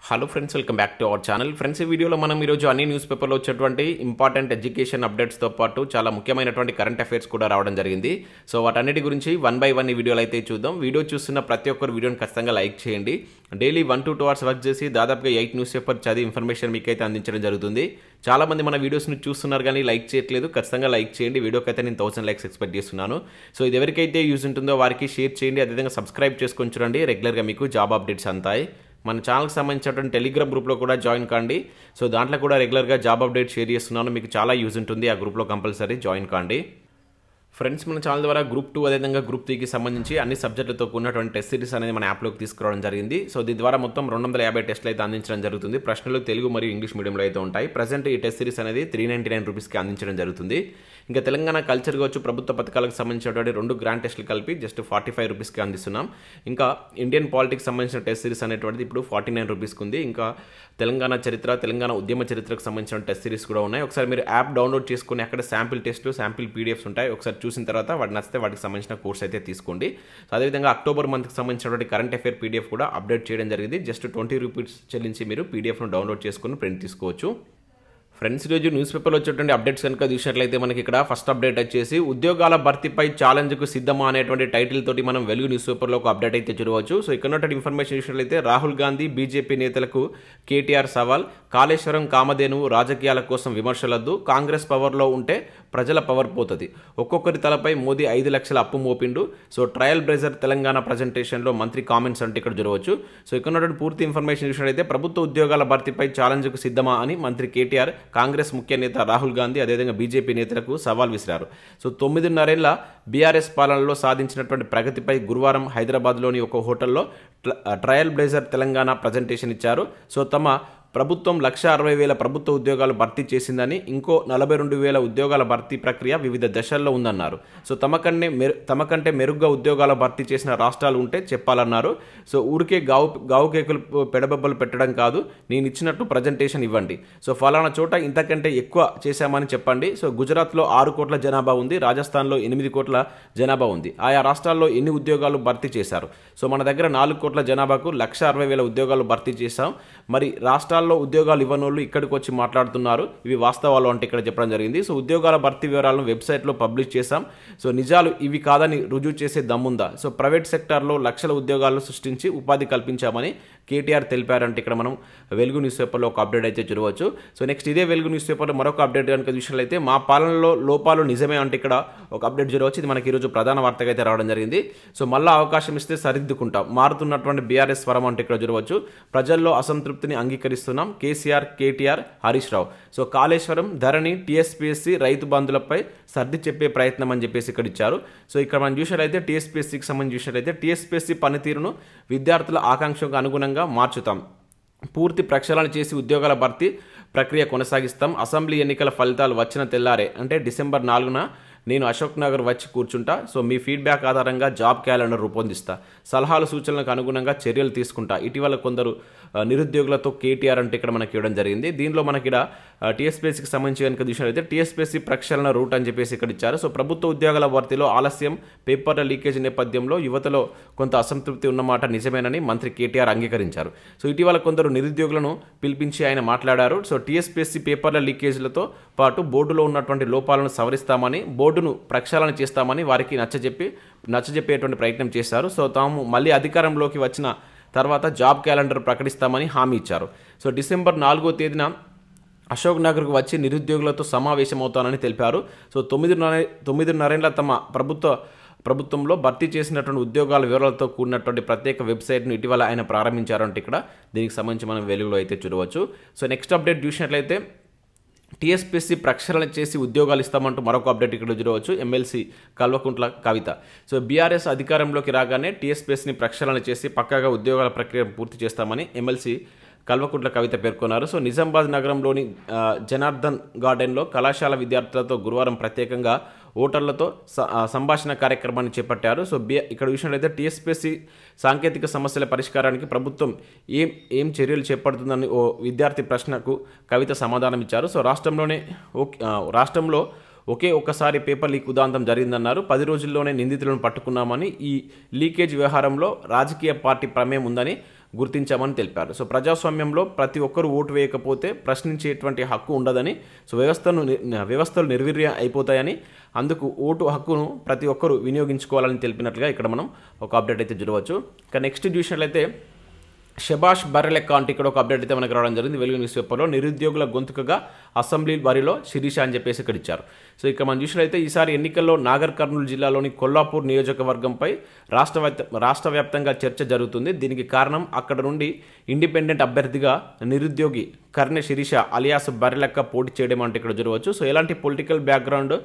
Hello friends, welcome back to our channel. Friends, ఈ వీడియోలో మనం ఈరోజు అన్ని న్యూస్ పేపర్లో వచ్చేటువంటి ఇంపార్టెంట్ ఎడ్యుకేషన్ అప్డేట్స్తో పాటు చాలా ముఖ్యమైనటువంటి కరెంట్ అఫైర్స్ కూడా రావడం జరిగింది. సో వాటన్నిటి గురించి వన్ బై వన్ ఈ వీడియోలో అయితే చూద్దాం. వీడియో చూస్తున్న ప్రతి ఒక్కరు వీడియోని ఖచ్చితంగా లైక్ చేయండి. డైలీ 1 to 2 hours వర్క్ చేసి దాదాపుగా 8 న్యూస్ పేపర్ చదివి ఇన్ఫర్మేషన్ మీకైతే అందించడం జరుగుతుంది. చాలామంది మన వీడియోస్ని చూస్తున్నారు కానీ లైక్ చేయట్లేదు. ఖచ్చితంగా లైక్ చేయండి. వీడియోకి అయితే నేను 1000 లైక్స్ ఎక్స్పెక్ట్ చేస్తున్నాను. సో ఇది ఎవరికైతే యూజ్ ఉంటుందో వారికి షేర్ చేయండి. అదేవిధంగా సబ్స్క్రైబ్ చేసుకొని చూడండి. రెగ్యులర్గా మీకు జాబ్ అప్డేట్స్ అంతాయి. మన ఛానల్కి సంబంధించినటువంటి టెలిగ్రామ్ గ్రూప్లో కూడా జాయిన్ కాండి. సో దాంట్లో కూడా రెగ్యులర్గా జాబ్ అప్డేట్ షేర్ చేస్తున్నాను. మీకు చాలా యూజ్ ఉంటుంది. ఆ గ్రూప్లో కంపల్సరీ జాయిన్ కాండి. ఫ్రెండ్స్, మన ఛానల్ ద్వారా గ్రూప్ 2 అదేవిధంగా గ్రూప్ 3కి సంబంధించి అన్ని సబ్జెక్టులతో కూడినటువంటి టెస్ట్ సిరీస్ అనేది మన యాప్లోకి తీసుకురావడం జరిగింది. సో దీని ద్వారా మొత్తం 250 టెస్టులు అయితే అందించడం జరుగుతుంది. ప్రశ్నలు తెలుగు మరియు ఇంగ్లీష్ మీడియంలో అయితే ఉంటాయి. ప్రజెంట్ ఈ టెస్ట్ సిరీస్ అనేది 399 రూపీస్కి అందించడం జరుగుతుంది. ఇంకా తెలంగాణ కల్చర్ కావచ్చు, ప్రభుత్వ పథకాలకు సంబంధించినటువంటి 2 గ్రాండ్ టెస్టులు కలిపి జస్ట్ 45 రూపీస్కి అందిస్తున్నాం. ఇంకా ఇండియన్ పాలిటిక్స్ సంబంధించిన టెస్ట్ సిరీస్ అనేటువంటిది ఇప్పుడు 49 రూపీస్కి ఉంది. ఇంకా తెలంగాణ చరిత్ర, తెలంగాణ ఉద్యమ చరిత్రకు సంబంధించిన టెస్ట్ సిరీస్ కూడా ఉన్నాయి. ఒకసారి మీరు యాప్ డౌన్లోడ్ చేసుకుని అక్కడ శాంపిల్ టెస్టులు, శాంపిల్ పీడిఎఫ్స్ ఉంటాయి. ఒకసారి చూసిన తర్వాత వాటి నచ్చితే వాటికి సంబంధించిన కోర్స్ అయితే తీసుకోండి. సో అదేవిధంగా అక్టోబర్ మంత్కి సంబంధించినటువంటి కరెంట్ అఫైర్ పీడిఎఫ్ కూడా అప్డేట్ చేయడం జరిగింది. జస్ట్ 20 రూపీస్ చెల్లించి మీరు పీడిఎఫ్ను డౌన్లోడ్ చేసుకుని ప్రింట్ తీసుకోవచ్చు. ఫ్రెండ్స్, ఈరోజు న్యూస్ పేపర్లో వచ్చేటువంటి అప్డేట్స్ కనుక చూసినట్లయితే మనకి ఇక్కడ ఫస్ట్ అప్డేట్ వచ్చేసి ఉద్యోగాల భర్తీపై ఛాలెంజ్కు సిద్ధమా అనేటువంటి టైటిల్ తోటి మనం వెలుగు న్యూస్ పేపర్లో ఒక అప్డేట్ అయితే చూడవచ్చు. సో ఇక్కడ ఉన్నటువంటి ఇన్ఫర్మేషన్ చూసినట్లయితే రాహుల్ గాంధీ బీజేపీ నేతలకు కేటీఆర్ సవాల్, కాళేశ్వరం కామధేను రాజకీయాల కోసం విమర్శలద్దు, కాంగ్రెస్ పవర్లో ఉంటే ప్రజల పవర్ పోతుంది, ఒక్కొక్కరి తలపై మోదీ 5 లక్షల అప్పు మోపిండు. సో ట్రయల్ బ్రేజర్ తెలంగాణ ప్రజెంటేషన్లో మంత్రి కామెంట్స్ అంటే ఇక్కడ చూడవచ్చు. సో ఇక్కడ ఉన్నటువంటి పూర్తి ఇన్ఫర్మేషన్ చూసినట్లయితే ప్రభుత్వ ఉద్యోగాల భర్తీపై ఛాలెంజ్కు సిద్ధమా అని మంత్రి కేటీఆర్ కాంగ్రెస్ ముఖ్య నేత రాహుల్ గాంధీ అదేవిధంగా బీజేపీ నేతలకు సవాల్ విసిరారు. సో 9.5 ఏళ్ల బీఆర్ఎస్ పాలనలో సాధించినటువంటి ప్రగతిపై గురువారం హైదరాబాద్లోని ఒక హోటల్లో ట్రయల్ బ్లేజర్ తెలంగాణ ప్రజెంటేషన్ ఇచ్చారు. సో తమ ప్రభుత్వం 1,60,000 ప్రభుత్వ ఉద్యోగాలు భర్తీ చేసిందని, ఇంకో 42,000 ఉద్యోగాల భర్తీ ప్రక్రియ వివిధ దశల్లో ఉందన్నారు. సో తమకంటే మెరుగ్గా ఉద్యోగాల భర్తీ చేసిన రాష్ట్రాలు ఉంటే చెప్పాలన్నారు. సో ఊరికే గావు కేకులు పెడబబ్బలు పెట్టడం కాదు, నేను ఇచ్చినట్టు ప్రజెంటేషన్ ఇవ్వండి. సో ఫలానా చోట ఇంతకంటే ఎక్కువ చేశామని చెప్పండి. సో గుజరాత్లో 6 కోట్ల జనాభా ఉంది, రాజస్థాన్లో 8 కోట్ల జనాభా ఉంది. ఆయా రాష్ట్రాల్లో ఎన్ని ఉద్యోగాలు భర్తీ చేశారు? సో మన దగ్గర 4 కోట్ల జనాభాకు 1,60,000 ఉద్యోగాలు భర్తీ చేశాం. మరి రాష్ట్రాల్లో ఉద్యోగాలు ఇవ్వనోళ్ళు ఇక్కడికి వచ్చి మాట్లాడుతున్నారు. ఇవి వాస్తవాలు అంటే ఇక్కడ చెప్పడం జరిగింది. సో ఉద్యోగాల భర్తీ వివరాలను వెబ్సైట్లో పబ్లిష్ చేశాం. సో నిజాలు ఇవి కాదని రుజువు చేసే దమ్ముందా? సో ప్రైవేట్ సెక్టార్లో లక్షల ఉద్యోగాలను సృష్టించి ఉపాధి కల్పించామని కేటీఆర్ తెలిపారంటే ఇక్కడ మనం వెలుగు న్యూస్ పేపర్లో ఒక అప్డేట్ అయితే చూడవచ్చు. సో నెక్స్ట్ ఇదే వెలుగు న్యూస్ పేపర్లో మరొక అప్డేట్ కనుక చూసినట్లయితే మా పాలనలో లోపాలు నిజమే అంటే ఇక్కడ ఒక అప్డేట్ చూడవచ్చు. ఇది మనకి ఈరోజు ప్రధాన వార్తగా అయితే రావడం జరిగింది. సో మళ్ళీ అవకాశం ఇస్తే సరిదిద్దుకుంటాం, మారుతున్నటువంటి బీఆర్ఎస్ స్వరం అంటే ఇక్కడ చూడవచ్చు. ప్రజల్లో అసంతృప్తిని అంగీకరిస్తున్నాం, కేసీఆర్, కేటీఆర్, హరీష్ రావు. సో కాళేశ్వరం, ధరణి, TSPSC రైతు బంధులపై సర్ది చెప్పే ప్రయత్నం అని చెప్పేసి ఇక్కడ ఇచ్చారు. సో ఇక్కడ మనం చూసినట్లయితే TSPSCకి సంబంధించి చూసినట్లయితే TSPSC పనితీరును విద్యార్థుల ఆకాంక్షకు అనుగుణంగా మార్చుతాం, పూర్తి ప్రక్షాళన చేసి ఉద్యోగాల భర్తీ ప్రక్రియ కొనసాగిస్తాం. అసెంబ్లీ ఎన్నికల ఫలితాలు వచ్చిన తెల్లారే అంటే డిసెంబర్ 4న నేను అశోక్ నగర్ వచ్చి కూర్చుంటా. సో మీ ఫీడ్బ్యాక్ ఆధారంగా జాబ్ క్యాలెండర్ రూపొందిస్తా, సలహాలు సూచనలకు అనుగుణంగా చర్యలు తీసుకుంటా. ఇటీవల కొందరు నిరుద్యోగులతో కేటీఆర్ అంటే ఇక్కడ మనకి ఇవ్వడం జరిగింది. దీనిలో మనకి ఇక్కడ TSPSCకి సంబంధించి కనుక చూసినట్లయితే TSPSC ప్రక్షాళన రూట్ అని చెప్పేసి ఇక్కడ ఇచ్చారు. సో ప్రభుత్వ ఉద్యోగాల భర్తీలో ఆలస్యం, పేపర్ల లీకేజ్ నేపథ్యంలో యువతలో కొంత అసంతృప్తి ఉన్నమాట నిజమేనని మంత్రి కేటీఆర్ అంగీకరించారు. సో ఇటీవల కొందరు నిరుద్యోగులను పిలిపించి ఆయన మాట్లాడారు. సో TSPSC పేపర్ల లీకేజ్లతో పాటు బోర్డులో ఉన్నటువంటి లోపాలను సవరిస్తామని, బోర్డును ప్రక్షాళన చేస్తామని వారికి నచ్చజెప్పేటువంటి ప్రయత్నం చేశారు. సో తాము మళ్ళీ అధికారంలోకి వచ్చిన తర్వాత జాబ్ క్యాలెండర్ ప్రకటిస్తామని హామీ ఇచ్చారు. సో డిసెంబర్ 4వ తేదీన అశోక్ నగర్కు వచ్చి నిరుద్యోగులతో సమావేశమవుతానని తెలిపారు. సో 9.5 ఏళ్ల తమ ప్రభుత్వంలో భర్తీ చేసినటువంటి ఉద్యోగాల వివరాలతో కూడినటువంటి ప్రత్యేక వెబ్సైట్ను ఇటీవల ఆయన ప్రారంభించారంటే ఇక్కడ దీనికి సంబంధించి మనం వెలుగులో అయితే చూడవచ్చు. సో నెక్స్ట్ అప్డేట్ చూసినట్లయితే TSPSC ప్రక్షాళన చేసి ఉద్యోగాలు ఇస్తామంటూ మరొక అప్డేట్ ఇక్కడ చూడవచ్చు. MLC Kalvakuntla Kavitha. So BRS అధికారంలోకి రాగానే TSPSCని ప్రక్షాళన చేసి పక్కాగా ఉద్యోగాల ప్రక్రియ పూర్తి చేస్తామని ఎమ్మెల్సీ కల్వకుంట్ల కవిత పేర్కొన్నారు. సో నిజామాబాద్ నగరంలోని జనార్దన్ గార్డెన్లో కళాశాల విద్యార్థులతో గురువారం ప్రత్యేకంగా ఓటర్లతో సంభాషణ కార్యక్రమాన్ని చేపట్టారు. సో ఇక్కడ చూసినట్లయితే TSPSC సాంకేతిక సమస్యల పరిష్కారానికి ప్రభుత్వం ఏం చర్యలు చేపడుతుందని ఓ విద్యార్థి ప్రశ్నకు కవిత సమాధానం ఇచ్చారు. సో రాష్ట్రంలో ఒక్కసారి పేపర్ లీక్ ఉదాంతం జరిగిందన్నారు. 10 రోజుల్లోనే నిందితులను పట్టుకున్నామని, ఈ లీకేజ్ వ్యవహారంలో రాజకీయ పార్టీ ప్రమేయం ఉందని గుర్తించామని తెలిపారు. సో ప్రజాస్వామ్యంలో ప్రతి ఒక్కరూ ఓటు వేయకపోతే ప్రశ్నించేటువంటి హక్కు ఉండదని, సో వ్యవస్థలు నిర్వీర్యం అయిపోతాయని, అందుకు ఓటు హక్కును ప్రతి ఒక్కరూ వినియోగించుకోవాలని తెలిపినట్లుగా ఇక్కడ మనం ఒక అప్డేట్ అయితే చూడవచ్చు. ఇక నెక్స్ట్ చూసినట్లయితే శభాష్ బర్రెలెక్క అంటే ఇక్కడ ఒక అప్డేట్ అయితే మనకు రావడం జరిగింది. వెలుగు న్యూస్ పేపర్లో నిరుద్యోగుల గొంతుకగా అసెంబ్లీ బరిలో శిరీష అని చెప్పేసి ఇక్కడ ఇచ్చారు. సో ఇక మనం చూసినట్లయితే ఈసారి ఎన్నికల్లో నాగర్ కర్నూలు జిల్లాలోని కొల్లాపూర్ నియోజకవర్గంపై రాష్ట్ర వ్యాప్తంగా చర్చ జరుగుతుంది. దీనికి కారణం అక్కడ నుండి ఇండిపెండెంట్ అభ్యర్థిగా నిరుద్యోగి కర్ణె శిరీష అలియాస్ బర్రెలెక్క పోటీ చేయడం అంటే ఇక్కడ చూడవచ్చు. సో ఎలాంటి పొలిటికల్ బ్యాక్గ్రౌండ్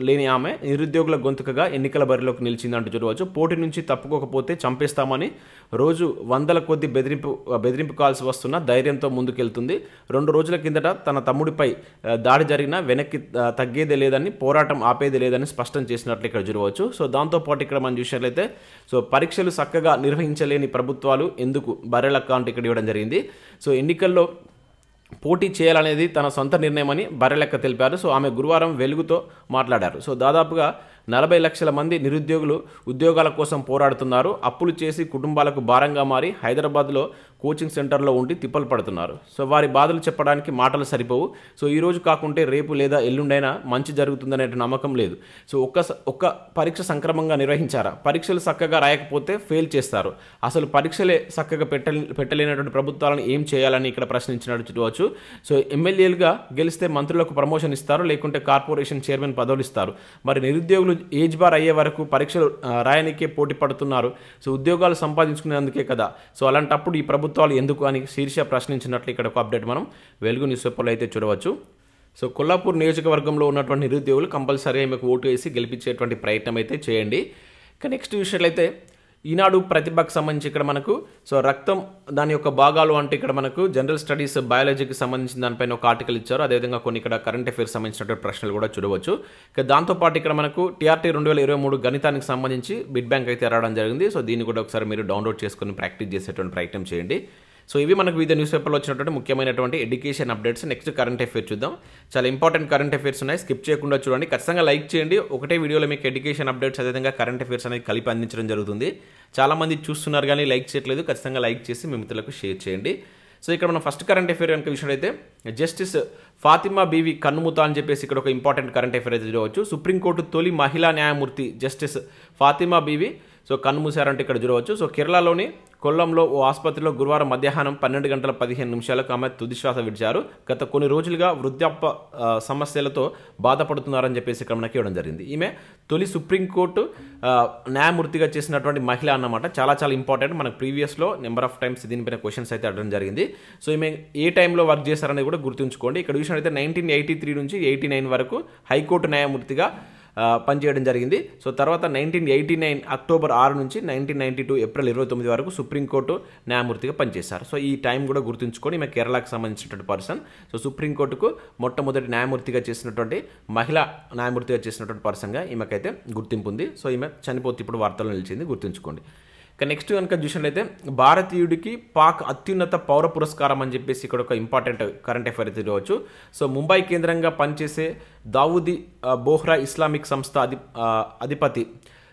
లేని ఆమె నిరుద్యోగుల గొంతుకగా ఎన్నికల బరిలోకి నిలిచిందంటూ చూడవచ్చు. పోటీ నుంచి తప్పుకోకపోతే చంపేస్తామని రోజు వందల కొద్ది బెదిరింపు కాల్స్ వస్తున్న ధైర్యంతో ముందుకెళ్తుంది. 2 రోజుల కిందట తన తమ్ముడిపై దాడి జరిగినా వెనక్కి తగ్గేదే లేదని, పోరాటం ఆపేది లేదని స్పష్టం చేసినట్లు ఇక్కడ చూడవచ్చు. సో దాంతోపాటు ఇక్కడ మనం చూసినట్లయితే సో పరీక్షలు చక్కగా నిర్వహించలేని ప్రభుత్వాలు ఎందుకు బర్రెలెక్క అంటే ఇక్కడ ఇవ్వడం జరిగింది. సో ఎన్నికల్లో పోటీ చేయాలనేది తన సొంత నిర్ణయమని బర్రెలెక్క తెలిపారు. సో ఆమె గురువారం వెలుగుతో మాట్లాడారు. సో దాదాపుగా 40 లక్షల మంది నిరుద్యోగులు ఉద్యోగాల కోసం పోరాడుతున్నారు. అప్పులు చేసి కుటుంబాలకు భారంగా మారి హైదరాబాద్లో కోచింగ్ సెంటర్లో ఉండి తిప్పలు పడుతున్నారు. సో వారి బాధలు చెప్పడానికి మాటలు సరిపోవు. సో ఈరోజు కాకుంటే రేపు లేదా ఎల్లుండైనా మంచి జరుగుతుందనే నమ్మకం లేదు. సో ఒక్క పరీక్ష సంక్రమంగా నిర్వహించారా? పరీక్షలు చక్కగా రాయకపోతే ఫెయిల్ చేస్తారు. అసలు పరీక్షలే చక్కగా పెట్టలేనటువంటి ప్రభుత్వాలను ఏం చేయాలని ఇక్కడ ప్రశ్నించినట్టు చూడవచ్చు. సో ఎమ్మెల్యేలుగా గెలిస్తే మంత్రులకు ప్రమోషన్ ఇస్తారు, లేకుంటే కార్పొరేషన్ చైర్మన్ పదవులు ఇస్తారు. మరి నిరుద్యోగులు ఏజ్ బార్ అయ్యే వరకు పరీక్షలు రాయనికే పోటీ పడుతున్నారు. సో ఉద్యోగాలు సంపాదించుకునేందుకే కదా. సో అలాంటప్పుడు ఈ ప్రభుత్వాలు ఎందుకు అని శీర్ష ప్రశ్నించినట్లు ఇక్కడ ఒక అప్డేట్ మనం వెలుగు న్యూస్ పేపర్లో అయితే చూడవచ్చు. సో కొల్లాపూర్ నియోజకవర్గంలో ఉన్నటువంటి నిరుద్యోగులు కంపల్సరీ ఆమెకు ఓటు వేసి గెలిపించేటువంటి ప్రయత్నం అయితే చేయండి. ఇక నెక్స్ట్ విషయాలైతే ఈనాడు ప్రతిభకు సంబంధించి ఇక్కడ మనకు సో రక్తం దాని యొక్క భాగాలు అంటే ఇక్కడ మనకు జనరల్ స్టడీస్ బయాలజీకి సంబంధించిన దానిపైన ఒక ఆర్టికల్ ఇచ్చారు. అదేవిధంగా కొన్ని ఇక్కడ కరెంట్ అఫైర్స్ సంబంధించినటువంటి ప్రశ్నలు కూడా చూడవచ్చు. ఇక దాంతోపాటు ఇక్కడ మనకు TRT 2023 గణితానికి సంబంధించి బిడ్ బ్యాంక్ అయితే రావడం జరిగింది. సో దీన్ని కూడా ఒకసారి మీరు డౌన్లోడ్ చేసుకొని ప్రాక్టీస్ చేసేటువంటి ప్రయత్నం చేయండి. సో ఇవి మనకు వివిధ న్యూస్ పేపర్లో వచ్చినటువంటి ముఖ్యమైనటువంటి education updates. Next current affairs చూద్దాం. చాలా ఇంపార్టెంట్ కరెంట్ అఫైర్స్ ఉన్నాయి, స్కిప్ చేయకుండా చూడండి. ఖచ్చితంగా లైక్ చేయండి. ఒకటే వీడియోలో మీకు ఎడ్యుకేషన్ అప్డేట్స్ అదేవిధంగా కరెంట్ అఫైర్స్ అనేది కలిపి అందించడం జరుగుతుంది. చాలామంది చూస్తున్నారు కానీ లైక్ చేయట్లేదు. ఖచ్చితంగా లైక్ చేసి మీ మిత్రులకు షేర్ చేయండి. సో ఇక్కడ మనం ఫస్ట్ కరెంట్ అఫైర్ కనుక విషయమైతే జస్టిస్ ఫాతిమా బీవి కన్నుమూత అని చెప్పేసి ఇక్కడ ఒక ఇంపార్టెంట్ కరెంట్ అఫైర్ అయితే చూడవచ్చు. సుప్రీంకోర్టు తొలి మహిళా న్యాయమూర్తి జస్టిస్ ఫాతిమా బీవి సో కన్నుమూశారంటే ఇక్కడ చూడవచ్చు. సో కేరళలోని కొల్లంలో ఓ ఆసుపత్రిలో గురువారం మధ్యాహ్నం 12 గంటల 15 నిమిషాలకు ఆమె తుదిశ్వాస విడిచారు. గత కొన్ని రోజులుగా వృద్ధాప్య సమస్యలతో బాధపడుతున్నారని చెప్పేసి ఇక్కడ మనకి ఇవ్వడం జరిగింది. ఈమె తొలి సుప్రీంకోర్టు న్యాయమూర్తిగా చేసినటువంటి మహిళ అన్నమాట. చాలా చాలా ఇంపార్టెంట్. మనకు ప్రీవియస్లో నెంబర్ ఆఫ్ టైమ్స్ దీనిపైన క్వశ్చన్స్ అయితే అడగడం జరిగింది. సో ఈమె ఏ టైంలో వర్క్ చేశారనేది కూడా గుర్తుంచుకోండి. ఇక్కడ విషయం అయితే 1983 నుంచి 89 వరకు హైకోర్టు న్యాయమూర్తిగా పనిచేయడం జరిగింది. సో తర్వాత 1989 అక్టోబర్ 6 నుంచి 1992 ఏప్రిల్ 29 వరకు సుప్రీంకోర్టు న్యాయమూర్తిగా పనిచేశారు. సో ఈ టైం కూడా గుర్తుంచుకొని ఈమె కేరళకు సంబంధించినటువంటి పర్సన్. సో సుప్రీంకోర్టుకు మొట్టమొదటి న్యాయమూర్తిగా చేసినటువంటి మహిళా న్యాయమూర్తిగా చేసినటువంటి పర్సన్గా ఈమెకైతే గుర్తింపు ఉంది. సో ఈమె చనిపోతే ఇప్పుడు వార్తల్లో నిలిచింది, గుర్తుంచుకోండి. ఇక నెక్స్ట్ కనుక చూసినట్లయితే భారతీయుడికి పాక్ అత్యున్నత పౌర పురస్కారం అని చెప్పేసి ఇక్కడ ఒక ఇంపార్టెంట్ కరెంట్ అఫైర్ అయితే చూడవచ్చు. సో ముంబై కేంద్రంగా పనిచేసే దావూదీ బోహ్రా ఇస్లామిక్ సంస్థ అధిపతి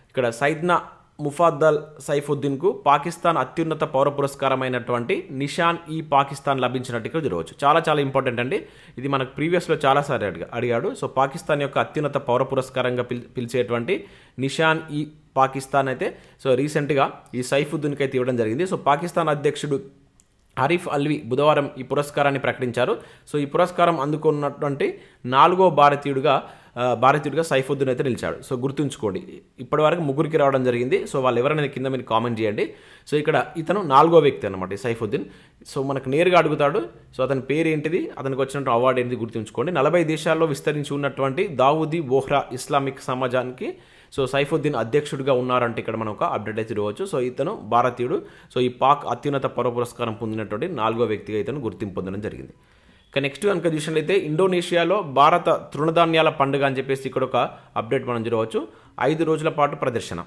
ఇక్కడ సైద్నా ముఫాద్దల్ సైఫుద్దీన్కు పాకిస్తాన్ అత్యున్నత పౌర పురస్కారమైనటువంటి నిషాన్ ఈ పాకిస్తాన్ లభించినట్టు ఇక్కడ చూడవచ్చు. చాలా చాలా ఇంపార్టెంట్ అండి. ఇది మనకు ప్రీవియస్లో చాలాసార్లు అడిగాడు. సో పాకిస్తాన్ యొక్క అత్యున్నత పౌర పురస్కారంగా పిలిచేటువంటి నిషాన్ ఈ పాకిస్తాన్ అయితే సో రీసెంట్గా ఈ సైఫుద్దీన్కి అయితే ఇవ్వడం జరిగింది. సో పాకిస్తాన్ అధ్యక్షుడు ఆరిఫ్ అల్వి బుధవారం ఈ పురస్కారాన్ని ప్రకటించారు. సో ఈ పురస్కారం అందుకున్నటువంటి 4వ భారతీయుడిగా సైఫుద్దీన్ అయితే నిలిచాడు. సో గుర్తుంచుకోండి, ఇప్పటివరకు 3కి రావడం జరిగింది. సో వాళ్ళు ఎవరైనా కింద మీరు కామెంట్ చేయండి. సో ఇక్కడ ఇతను 4వ వ్యక్తి అనమాట సైఫుద్దీన్. సో మనకు నేరుగా అడుగుతాడు. సో అతని పేరు ఏంటిది, అతనికి వచ్చినటువంటి అవార్డు ఏంటిది గుర్తుంచుకోండి. 40 దేశాల్లో విస్తరించి ఉన్నటువంటి దావూదీ బోహ్రా ఇస్లామిక్ సమాజానికి సో సైఫుద్దీన్ అధ్యక్షుడిగా ఉన్నారంటే ఇక్కడ మనం ఒక అప్డేట్ అయితే చూడవచ్చు. సో ఇతను భారతీయుడు. సో ఈ పాక్ అత్యున్నత పౌర పురస్కారం పొందినటువంటి 4వ వ్యక్తిగా ఇతను గుర్తింపు పొందడం జరిగింది. ఇక నెక్స్ట్ కనుక చూసినట్లయితే ఇండోనేషియాలో భారత తృణధాన్యాల పండుగ అని చెప్పేసి ఇక్కడ ఒక అప్డేట్ మనం చూడవచ్చు. 5 రోజుల పాటు ప్రదర్శన.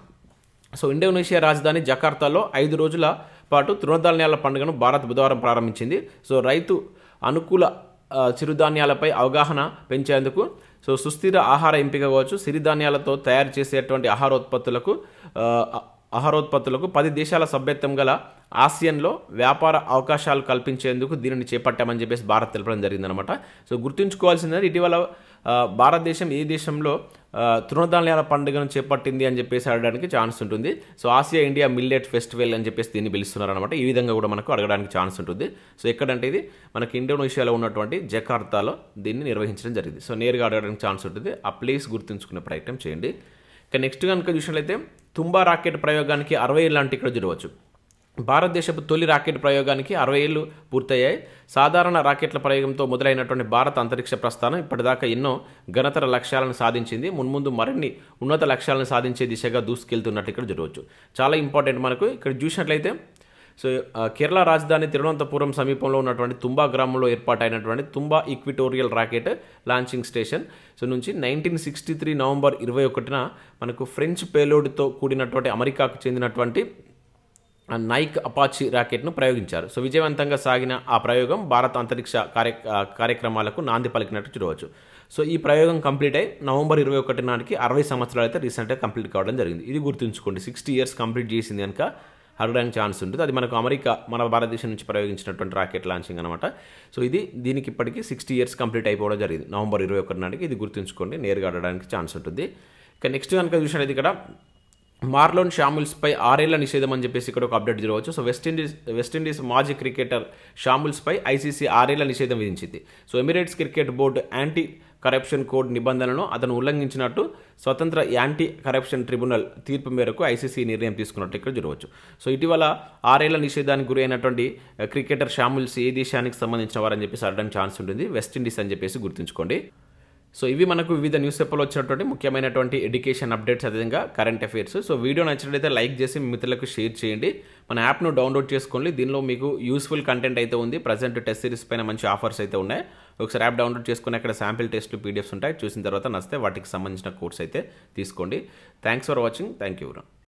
సో ఇండోనేషియా రాజధాని జకార్తాలో 5 రోజుల పాటు తృణధాన్యాల పండుగను భారత్ బుధవారం ప్రారంభించింది. సో రైతు అనుకూల చిరుధాన్యాలపై అవగాహన పెంచేందుకు సో సుస్థిర ఆహార ఎంపిక కావచ్చు, సిరిధాన్యాలతో తయారు చేసేటువంటి ఆహారోత్పత్తులకు ఆహారోత్పత్తులకు 10 దేశాల సభ్యత్వం గల ఆసియన్లో వ్యాపార అవకాశాలు కల్పించేందుకు దీనిని చేపట్టామని చెప్పేసి భారత్ తెలపడం జరిగిందనమాట. సో గుర్తుంచుకోవాల్సింది ఇటీవల భారతదేశం ఏ దేశంలో తృణధాన్యాల పండుగను చేపట్టింది అని చెప్పేసి అడగడానికి ఛాన్స్ ఉంటుంది. So Asia India millet festival అని చెప్పేసి దీన్ని పిలుస్తున్నారు అనమాట. ఈ విధంగా కూడా మనకు అడగడానికి ఛాన్స్ ఉంటుంది. సో ఎక్కడంటే ఇది మనకి ఇండోనేషియాలో ఉన్నటువంటి జకార్తాలో దీన్ని నిర్వహించడం జరిగింది. సో నేరుగా అడగడానికి ఛాన్స్ ఉంటుంది. ఆ ప్లేస్ గుర్తుంచుకునే ప్రయత్నం చేయండి. ఇక నెక్స్ట్ కనుక చూసినట్లయితే తుంబా రాకెట్ ప్రయోగానికి 60 ఏళ్ళు అంటే ఇక్కడ చూడవచ్చు. భారతదేశపు తొలి రాకెట్ ప్రయోగానికి 60 ఏళ్ళు పూర్తయ్యాయి. సాధారణ రాకెట్ల ప్రయోగంతో మొదలైనటువంటి భారత అంతరిక్ష ప్రస్థానం ఇప్పటిదాకా ఎన్నో ఘనతర లక్ష్యాలను సాధించింది. మున్ముందు మరిన్ని ఉన్నత లక్ష్యాలను సాధించే దిశగా దూసుకెళ్తున్నట్టు ఇక్కడ చూడవచ్చు. చాలా ఇంపార్టెంట్ మనకు ఇక్కడ చూసినట్లయితే. సో కేరళ రాజధాని తిరువనంతపురం సమీపంలో ఉన్నటువంటి తుంబా గ్రామంలో ఏర్పాటైనటువంటి Thumba equatorial rocket launching station so నుంచి 1963 నవంబర్ 21న మనకు ఫ్రెంచ్ పేలోడ్తో కూడినటువంటి అమెరికాకు చెందినటువంటి నైక్ అపాచీ రాకెట్ను ప్రయోగించారు. సో విజయవంతంగా సాగిన ఆ ప్రయోగం భారత అంతరిక్ష కార్యక్రమాలకు నాంది పలికినట్టు చూడవచ్చు. సో ఈ ప్రయోగం కంప్లీట్ అయ్యి నవంబర్ 21 నాటికి 60 సంవత్సరాలు అయితే రీసెంట్గా కంప్లీట్ కావడం జరిగింది. ఇది గుర్తుంచుకోండి. 60 ఇయర్స్ కంప్లీట్ చేసింది కనుక అడగడానికి ఛాన్స్ ఉంటుంది. అది మనకు అమెరికా మన భారతదేశం నుంచి ప్రయోగించినటువంటి రాకెట్ లాంచింగ్ అనమాట. సో దీనికి ఇప్పటికీ 60 ఇయర్స్ కంప్లీట్ అయిపోవడం జరిగింది నవంబర్ 21 నాటికి. ఇది గుర్తుంచుకోండి. నేరుగా అడగడానికి ఛాన్స్ ఉంటుంది. ఇక నెక్స్ట్ కనుక చూసినట్లయితే ఇక్కడ మార్లోన్ షాముల్స్పై 6 ఏళ్ల నిషేధం అని చెప్పేసి ఇక్కడ ఒక అప్డేట్ చూడవచ్చు. సో వెస్టిండీస్ మాజీ క్రికెటర్ షాముల్స్పై ఐసీసీ 6 ఏళ్ల నిషేధం విధించింది. So Emirates cricket board anti corruption code నిబంధనలను అతను ఉల్లంఘించినట్టు స్వతంత్ర యాంటీ కరప్షన్ ట్రిబ్యునల్ తీర్పు మేరకు ఐసీసీ నిర్ణయం తీసుకున్నట్టు ఇక్కడ చూడవచ్చు. సో ఇటీవల 6 ఏళ్ల నిషేధానికి గురి అయినటువంటి క్రికెటర్ షాముల్స్ ఏ దేశానికి సంబంధించిన వారని చెప్పేసి అడగడానికి ఛాన్స్ ఉంటుంది. వెస్టిండీస్ అని చెప్పేసి గుర్తుంచుకోండి. సో ఇవి మనకు వివిధ న్యూస్ పేపర్లో వచ్చినటువంటి ముఖ్యమైనటువంటి ఎడ్యుకేషన్ అప్డేట్స్, అదేవిధంగా కరెంట్ అఫైర్స్. సో వీడియో నచ్చినట్లయితే లైక్ చేసి మీ మిత్రులకు షేర్ చేయండి. మన యాప్ను డౌన్లోడ్ చేసుకోండి. దీనిలో మీకు యూస్ఫుల్ కంటెంట్ అయితే ఉంది. ప్రజెంట్ టెస్ట్ సిరీస్ పైన మంచి ఆఫర్స్ అయితే ఉన్నాయి. ఒకసారి యాప్ డౌన్లోడ్ చేసుకుని అక్కడ శాంపిల్ టెస్ట్లు పీడిఎఫ్స్ ఉంటాయి. చూసిన తర్వాత నచ్చితే వాటికి సంబంధించిన కోర్స్ అయితే తీసుకోండి. Thanks for watching. Thank you.